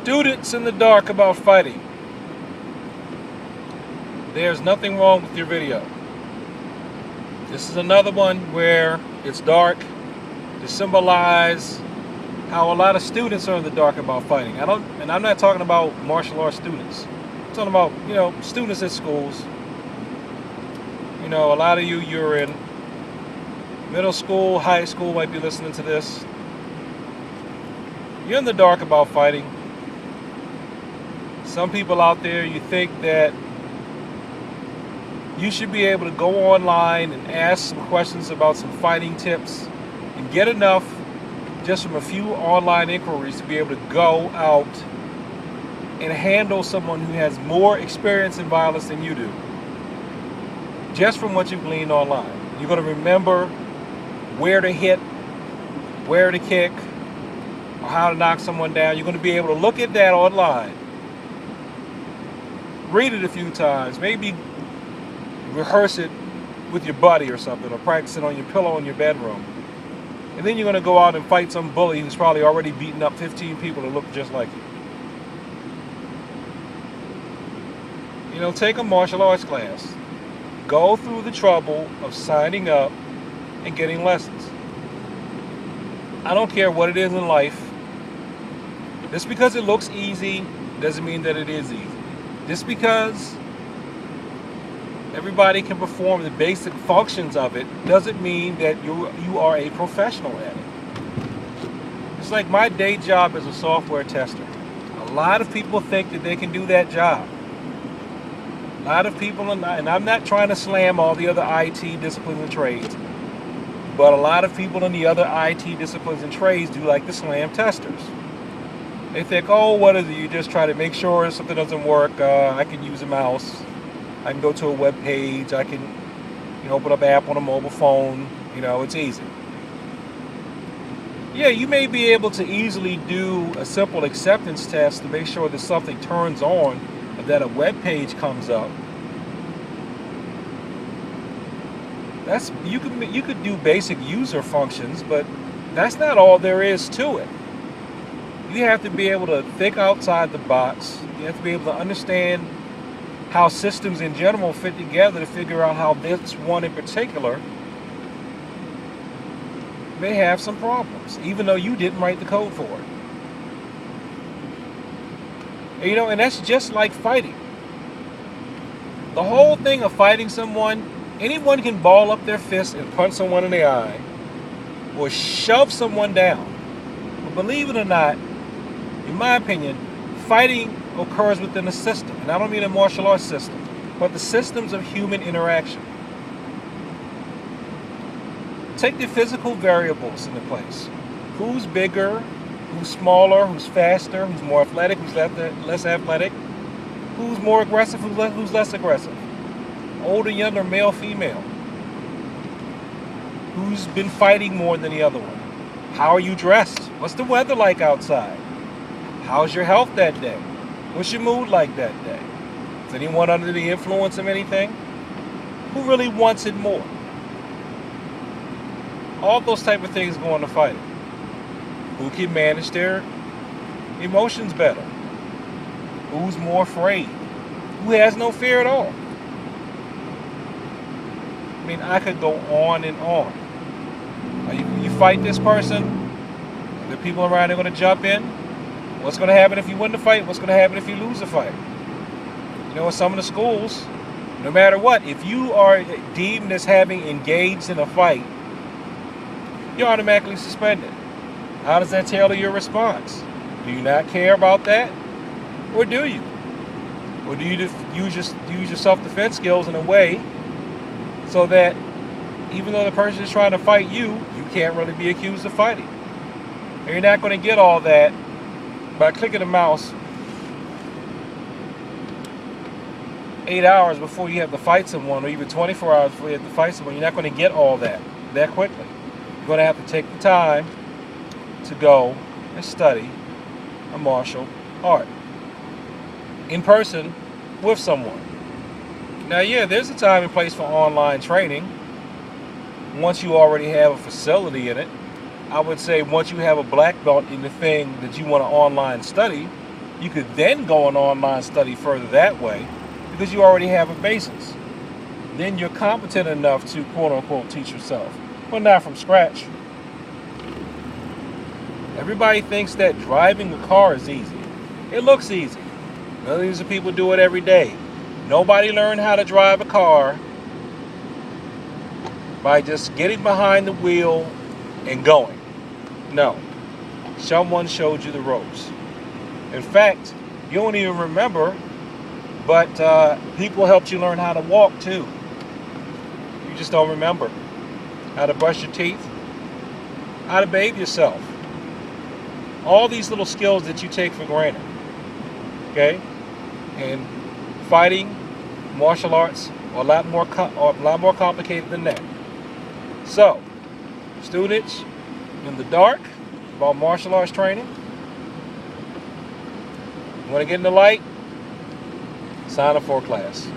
Students in the dark about fighting. There's nothing wrong with your video. This is another one where it's dark to symbolize how a lot of students are in the dark about fighting. I'm not talking about martial arts students. I'm talking about, students at schools. A lot of you're in middle school, high school, might be listening to this. You're in the dark about fighting. Some people out there, you think that you should be able to go online and ask some questions about some fighting tips and get enough just from a few online inquiries to be able to go out and handle someone who has more experience in violence than you do. Just from what you've gleaned online. You're going to remember where to hit, where to kick, or how to knock someone down. You're going to be able to look at that online, read it a few times, maybe rehearse it with your buddy or something, or practice it on your pillow in your bedroom. And then you're going to go out and fight some bully who's probably already beaten up 15 people that look just like you. Take a martial arts class. Go through the trouble of signing up and getting lessons. I don't care what it is in life. Just because it looks easy doesn't mean that it is easy. Just because everybody can perform the basic functions of it doesn't mean that you are a professional at it. It's like my day job as a software tester. A lot of people think that they can do that job. A lot of people, and I'm not trying to slam all the other IT disciplines and trades, but a lot of people in the other IT disciplines and trades do like to slam testers. They think, oh, what is it? You just try to make sure something doesn't work. I can use a mouse. I can go to a web page. I can, open up an app on a mobile phone. It's easy. Yeah, you may be able to easily do a simple acceptance test to make sure that something turns on, or that a web page comes up. You could do basic user functions, but that's not all there is to it. You have to be able to think outside the box. You have to be able to understand how systems in general fit together to figure out how this one in particular may have some problems, even though you didn't write the code for it. And that's just like fighting. The whole thing of fighting someone, anyone can ball up their fist and punch someone in the eye or shove someone down. But believe it or not, in my opinion, fighting occurs within a system. And I don't mean a martial arts system, but the systems of human interaction. Take the physical variables into place. Who's bigger, who's smaller, who's faster, who's more athletic, who's less athletic, who's more aggressive, who's less aggressive, older, younger, male, female, who's been fighting more than the other one. How are you dressed? What's the weather like outside? How's your health that day? What's your mood like that day? Is anyone under the influence of anything? Who really wants it more? All those type of things go into fighting. Who can manage their emotions better? Who's more afraid? Who has no fear at all? I could go on and on. You fight this person, the people around are going to jump in. What's going to happen if you win the fight? What's going to happen if you lose the fight? In some of the schools, no matter what, if you are deemed as having engaged in a fight, you're automatically suspended. How does that tailor your response? Do you not care about that? Or do you? Or do you just use your self-defense skills in a way so that even though the person is trying to fight you, you can't really be accused of fighting? And you're not going to get all that by clicking a mouse 8 hours before you have to fight someone, or even 24 hours before you have to fight someone. You're not going to get all that quickly. You're going to have to take the time to go and study a martial art in person with someone. Now, yeah, there's a time and place for online training. Once you already have a facility in it, I would say once you have a black belt in the thing that you want to online study, You could then go an online study further that way because you already have a basis. Then you're competent enough to quote unquote teach yourself, but not from scratch. Everybody thinks that driving a car is easy. It looks easy. Millions of people do it every day. Nobody learned how to drive a car by just getting behind the wheel and going. No. Someone showed you the ropes. In fact, you don't even remember, but people helped you learn how to walk too. You just don't remember. How to brush your teeth, how to bathe yourself. All these little skills that you take for granted. Okay? And fighting, martial arts are a lot more complicated than that. So, students in the dark about martial arts training, you want to get in the light? Sign up for a class.